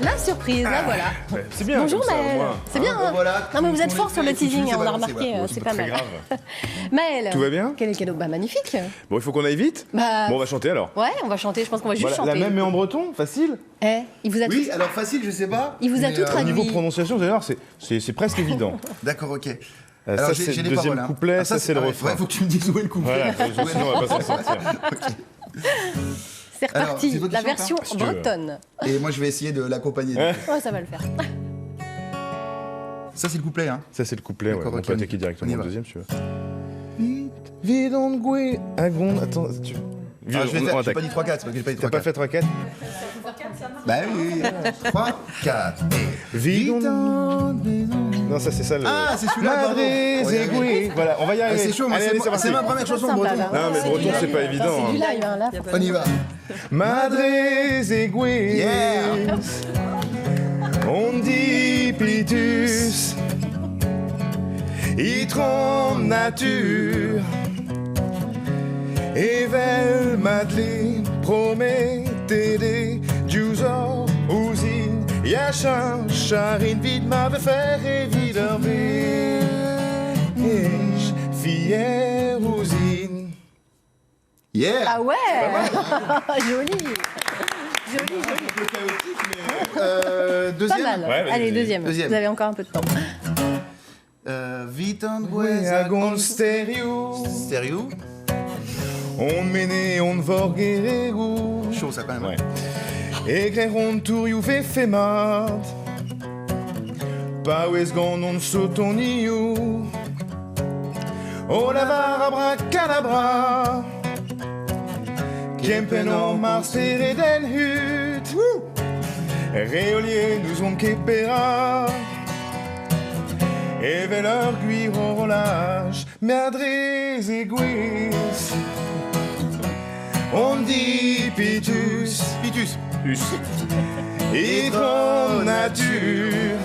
La surprise, là voilà.
Ouais, c'est bien.
Bonjour
comme ça,
Maël.
au moins.
C'est bien. Hein
voilà,
non mais vous êtes
on
fort
les
sur
fait,
le teasing,
c'est
on l'a
balancé,
remarqué,
voilà.
c'est
pas
pas
très
mal.
grave.
Maël.
Tout va bien?
Quel est le cadeau? Bah magnifique.
Bon, il faut qu'on aille vite.
Bah,
Bon, on va chanter alors.
ouais, on va chanter, je pense qu'on va juste
Voilà,
chanter.
la même mais en breton, facile.
Il vous a
Oui,
tout...
alors facile, je sais pas.
Il vous a
mais,
tout traduit.
Niveau prononciation, vous allez voir, c'est presque évident.
D'accord, ok.
Ça,
Alors,
c'est
j'ai
le
les
deuxième
paroles, hein.
couplet,
Ah,
ça, c'est le
pareil.
refrain.
Ouais, faut que tu me dises où est le couplet.
Voilà, sinon on va pas s'en sortir.
C'est
Alors,
reparti,
c'est toi qui
la
chante,
version
hein,
si tu veux.
bretonne.
Et moi, je vais essayer de l'accompagner.
Ouais.
Ouais, ça va le faire.
Ça, c'est le couplet, hein.
Ça, c'est le couplet, ouais.
D'accord,
On
ok,
peut
on
attaquer
y
directement
va.
le deuxième, si tu veux. Vite on goué, agon. Attends, tu.
Ah, je vais faire,
on
j'ai
attaque.
pas dit 3-4, parce que j'ai pas dit 3-4.
T'as pas fait 3-4?
Bah oui, 3, 4.
Vite on. Non, ça, c'est ça le.
Ah, c'est celui-là, pardon.
Madres aiguilles. Voilà, on va y arriver.
C'est chaud, moi,
Allez, allez,
c'est
parti.
ma première chanson de
Sympa,
breton.
là.
Non, mais le breton, c'est pas évident.
C'est du
hein.
live, hein, là.
On y va.
Madres aiguilles.
Yeah.
On dit pitus. Itron nature. Evel Madeleine, promettez Giusor, usine, Yachin, Charine, vide ma faire et vidervé. Fière usine.
Yeah.
Ah ouais. Joli. Joli.
Deuxième.
Pas mal.
Ouais, vas-y,
Allez,
vas-y.
deuxième.
Deuxième.
Vous avez encore un peu de temps.
Vite en
Agon stéréo.
Stéréo.
On mène, on vorgerou.
Chaud, ça, quand même.
Ouais. Egreron touriou femat. Paues on sotoniou. O lavar abracadabra. Kempeno marser den hut. Réolier nous on kepera. Eveleur guiro relâche. Madres aiguilles. On dit pitus.
Pitus.
Hydro nature.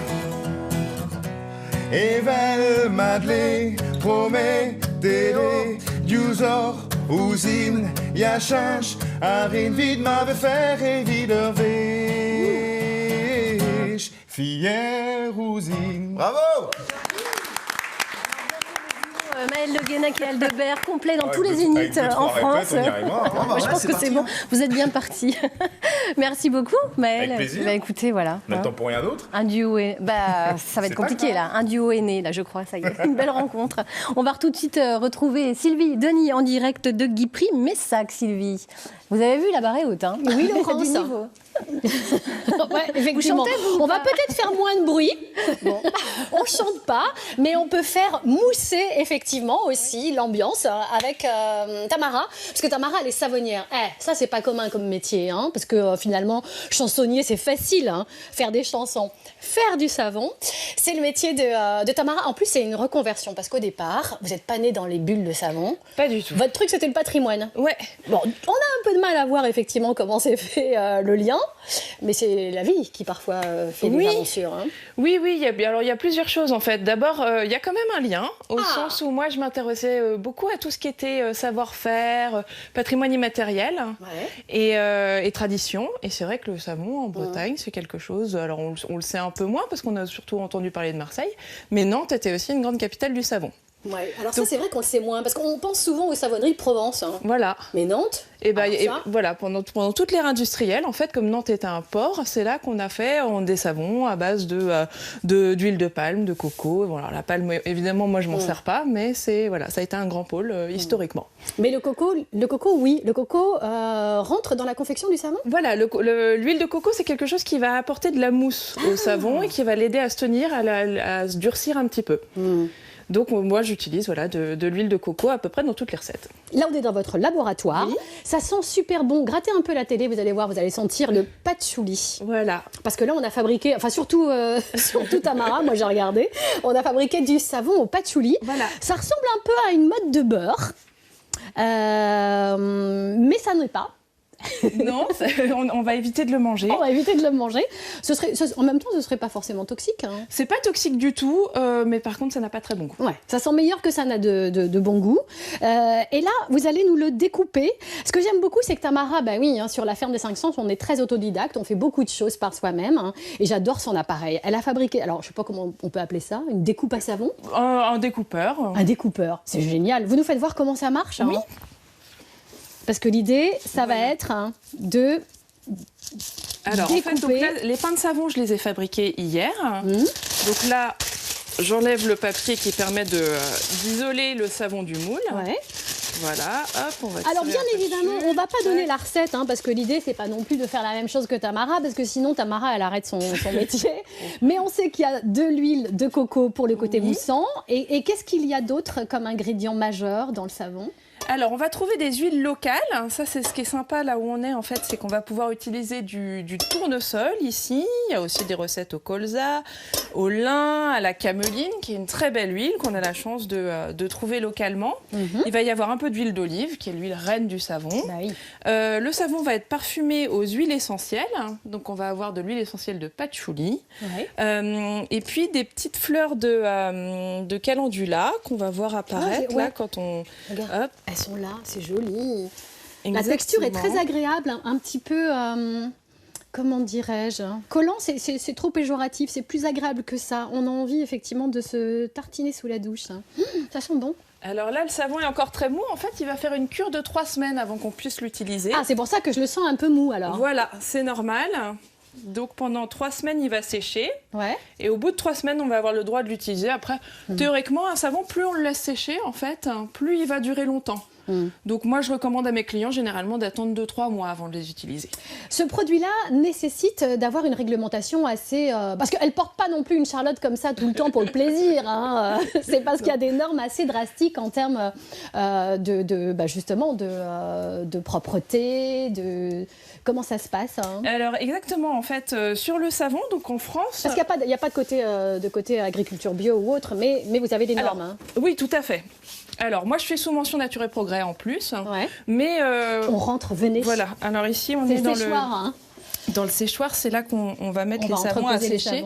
Evel Madeleine, promettez Diusor, usine, Yachinch, Arine, vide ma faire et vidervech, fière usine.
Bravo.
Maël Le Guenec et Aldebert, complet dans
Ah,
tous les
avec
zéniths
deux, trois
en France.
répètes, on y arrivera, hein.
Moi, je
Ouais,
pense
c'est
que
parti,
c'est bon.
hein.
Vous êtes bien partis. Merci beaucoup, Maëlle.
Avec plaisir.
Écoutez, voilà.
On a le temps pour rien d'autre.
Un duo est... ça va être compliqué, là. Un duo est né, là, je crois. Ça y est, une belle rencontre. On va tout de suite retrouver Sylvie Denis en direct de Guipry, Messac, Sylvie. Vous avez vu, la barre est haute, hein?
Oui, Laurence. Ouais, effectivement. On va peut-être faire moins de bruit. Bon. On chante pas, mais on peut faire mousser effectivement aussi l'ambiance avec Tamara, parce que Tamara elle est savonnière. Ça c'est pas commun comme métier, hein, parce que finalement chansonnier c'est facile, hein, faire des chansons, faire du savon, c'est le métier de Tamara. En plus c'est une reconversion parce qu'au départ vous n'êtes pas né dans les bulles de savon.
Pas du tout.
Votre truc c'était le patrimoine.
Ouais.
Bon, on a un peu de mal à voir effectivement comment s'est fait le lien. Mais c'est la vie qui parfois fait des aventures. Hein.
Oui, il y a plusieurs choses en fait. D'abord, il y a quand même un lien, au sens où moi je m'intéressais beaucoup à tout ce qui était savoir-faire, patrimoine immatériel et tradition. Et c'est vrai que le savon en Bretagne, c'est quelque chose, alors on le sait un peu moins parce qu'on a surtout entendu parler de Marseille, mais Nantes était aussi une grande capitale du savon.
Ouais. Alors ça c'est vrai qu'on le sait moins, parce qu'on pense souvent aux savonneries de Provence. Hein.
Voilà.
Mais Nantes
voilà, pendant toute l'ère industrielle, en fait, comme Nantes était un port, c'est là qu'on a fait des savons à base d'huile de palme, de coco. Bon, alors la palme, évidemment, moi je m'en sers pas, mais ça a été un grand pôle historiquement.
Mais le coco, oui, le coco rentre dans la confection du savon.
Voilà, l'huile de coco, c'est quelque chose qui va apporter de la mousse au savon et qui va l'aider à se tenir, à se durcir un petit peu. Donc moi j'utilise de l'huile de coco à peu près dans toutes les recettes.
Là on est dans votre laboratoire, ça sent super bon. Grattez un peu la télé, vous allez voir, vous allez sentir le patchouli.
Voilà.
Parce que là on a fabriqué, enfin surtout Tamara, moi j'ai regardé, on a fabriqué du savon au patchouli. Voilà. Ça ressemble un peu à une mode de beurre, mais ça n'est pas.
Non, on va éviter de le manger.
On va éviter de le manger. En même temps, ce ne serait pas forcément toxique. Hein.
C'est pas toxique du tout, mais par contre, ça n'a pas très bon goût.
Ouais, ça sent meilleur que ça n'a de bon goût. Et là, vous allez nous le découper. Ce que j'aime beaucoup, c'est que Tamara, sur la ferme des 5 Sens, on est très autodidacte, on fait beaucoup de choses par soi-même. Hein, et j'adore son appareil. Elle a fabriqué, alors je ne sais pas comment on peut appeler ça, une découpe à savon.
Un découpeur.
Un découpeur, c'est génial. Vous nous faites voir comment ça marche.
Oui.
Hein. Parce que l'idée, ça va être de
alors,
découper.
En fait, donc là, les pains de savon, je les ai fabriqués hier. Donc là, j'enlève le papier qui permet d'isoler le savon du moule. Ouais. Voilà, hop, on va tirer.
Alors bien évidemment, on ne va pas donner la recette, hein, parce que l'idée, c'est pas non plus de faire la même chose que Tamara, parce que sinon, Tamara, elle arrête son métier. Mais on sait qu'il y a de l'huile de coco pour le côté moussant. Et qu'est-ce qu'il y a d'autre comme ingrédient majeur dans le savon ?
Alors, on va trouver des huiles locales. Ça, c'est ce qui est sympa là où on est, en fait, c'est qu'on va pouvoir utiliser du tournesol ici. Il y a aussi des recettes au colza, au lin, à la cameline, qui est une très belle huile qu'on a la chance de trouver localement. Il va y avoir un peu d'huile d'olive, qui est l'huile reine du savon. Bah oui. Le savon va être parfumé aux huiles essentielles. Donc, on va avoir de l'huile essentielle de patchouli. Ouais. Et puis, des petites fleurs de calendula qu'on va voir apparaître là quand on...
Hop. Elles sont là, c'est joli. Exactement. La texture est très agréable, un petit peu, comment dirais-je, collant, c'est trop péjoratif, c'est plus agréable que ça. On a envie effectivement de se tartiner sous la douche. Ça sent bon.
Alors là, le savon est encore très mou. En fait, il va faire une cure de 3 semaines avant qu'on puisse l'utiliser.
Ah, c'est pour ça que je le sens un peu mou alors.
Voilà, c'est normal. Donc pendant 3 semaines, il va sécher. Ouais. Et au bout de 3 semaines, on va avoir le droit de l'utiliser. Après, théoriquement, un savon, plus on le laisse sécher, en fait, plus il va durer longtemps. Donc moi, je recommande à mes clients généralement d'attendre 2-3 mois avant de les utiliser.
Ce produit-là nécessite d'avoir une réglementation assez... parce qu'elle ne porte pas non plus une charlotte comme ça tout le temps pour le plaisir. Hein. C'est parce qu'il y a des normes assez drastiques en termes justement de propreté, de... Comment ça se passe hein?
Alors exactement, en fait, sur le savon, donc en France...
Parce qu'il n'y a pas de côté agriculture bio ou autre, mais vous avez des normes. Hein.
Oui, tout à fait. Alors, moi, je suis sous mention Nature et Progrès en plus. Ouais. Mais...
On rentre, venez.
Voilà. Alors ici, on est dans le
séchoir. Hein.
Dans le séchoir, c'est là qu'on va mettre les savons à sécher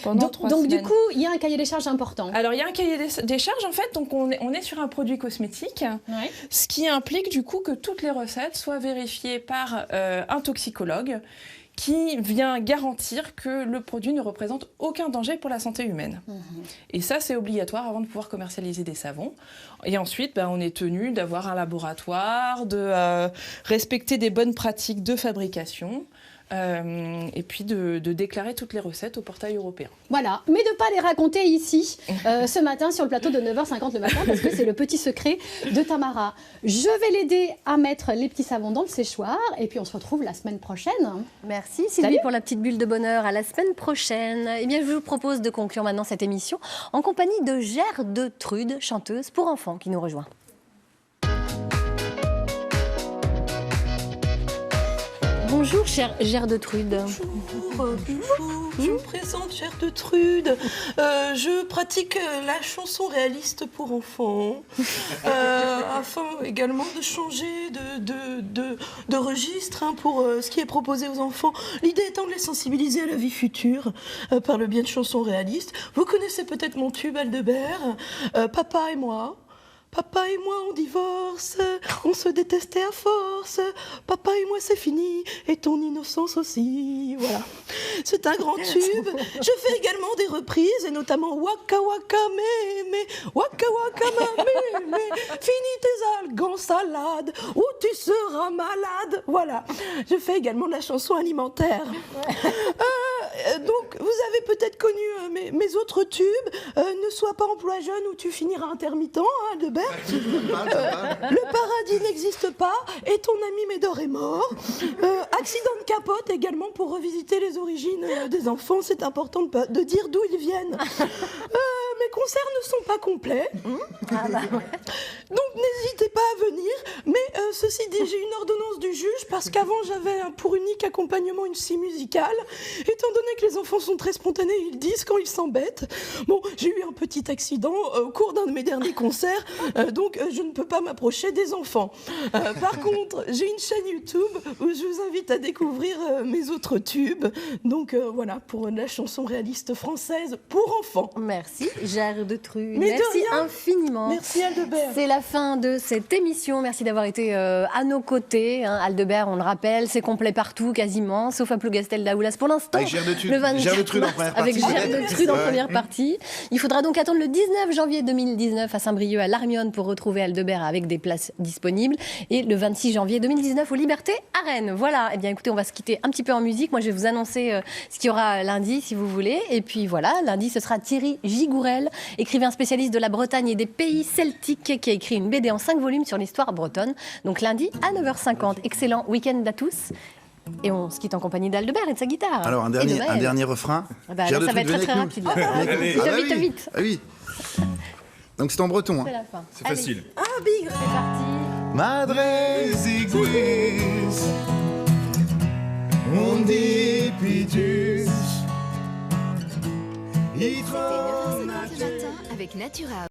pendant 3
semaines.
Donc,
du coup, il y a un cahier des charges important.
Alors, il y a un cahier des charges, en fait. Donc, on est sur un produit cosmétique, ce qui implique, du coup, que toutes les recettes soient vérifiées par un toxicologue qui vient garantir que le produit ne représente aucun danger pour la santé humaine. Et ça, c'est obligatoire avant de pouvoir commercialiser des savons. Et ensuite, on est tenu d'avoir un laboratoire, de respecter des bonnes pratiques de fabrication. et puis de déclarer toutes les recettes au portail européen.
Voilà, mais de ne pas les raconter ici, ce matin, sur le plateau de 9h50 le matin, parce que c'est le petit secret de Tamara. Je vais l'aider à mettre les petits savons dans le séchoir, et puis on se retrouve la semaine prochaine.
Merci Sylvie pour la petite bulle de bonheur. À la semaine prochaine. Eh bien, je vous propose de conclure maintenant cette émission en compagnie de Gertrude, chanteuse pour enfants, qui nous rejoint. Bonjour, chère Gertrude.
Bonjour, je me présente Gertrude. Je pratique la chanson réaliste pour enfants, afin également de changer de registre pour ce qui est proposé aux enfants. L'idée étant de les sensibiliser à la vie future par le biais de chansons réalistes. Vous connaissez peut-être mon tube Aldebert, Papa et moi. Papa et moi on divorce, on se détestait à force. Papa et moi c'est fini, et ton innocence aussi. Voilà, c'est un grand tube. Je fais également des reprises, et notamment Waka Waka Mémé, Waka Waka Mémé, finis tes algues en salade, ou tu seras malade. Voilà, je fais également de la chanson alimentaire. Donc vous avez peut-être connu mes autres tubes, Ne sois pas emploi jeune ou tu finiras intermittent, hein, Aldebert. Le paradis n'existe pas et ton ami Médor est mort. Accident de capote également pour revisiter les origines des enfants. C'est important de dire d'où ils viennent. Mes concerts ne sont pas complets. Donc n'hésitez pas à venir. Mais ceci dit, j'ai une ordonnance du juge parce qu'avant j'avais pour unique accompagnement une scie musicale. Étant donné que les enfants sont très spontanés, ils disent quand ils s'embêtent. Bon, j'ai eu un petit accident au cours d'un de mes derniers concerts. Donc je ne peux pas m'approcher des enfants. Par contre, j'ai une chaîne YouTube où je vous invite à découvrir mes autres tubes. Donc voilà, pour la chanson réaliste française pour enfants.
Merci Gertrude.
Mais
merci
de rien.
Infiniment.
Merci Aldebert.
C'est la fin de cette émission. Merci d'avoir été à nos côtés. Hein. Aldebert, on le rappelle, c'est complet partout quasiment, sauf à Plougastel d'Aoulas pour l'instant.
Avec Gertrude,
le 24
Gertrude en première partie.
Avec Gertrude en première partie. Il faudra donc attendre le 19 janvier 2019 à Saint-Brieuc, à l'Armione, pour retrouver Aldebert avec des places disponibles. Et le 26 janvier 2019 aux Libertés à Rennes. Voilà. Eh bien, écoutez, on va se quitter un petit peu en musique. Moi, je vais vous annoncer ce qu'il y aura lundi, si vous voulez. Et puis voilà, lundi, ce sera Thierry Gigourel, écrivain spécialiste de la Bretagne et des pays celtiques, qui a écrit une BD en 5 volumes sur l'histoire bretonne. Donc lundi à 9h50. Excellent week-end à tous. Et on se quitte en compagnie d'Aldebert et de sa guitare.
Alors, un dernier refrain.
Ah bah, alors, ça va être très rapide. Vite.
Ah oui. Donc c'est en breton.
C'est la fin.
C'est facile.
Ah, bigre.
C'est parti.
Madres iguis, on dit pitus.
C'était 9h50 du matin avec Natura.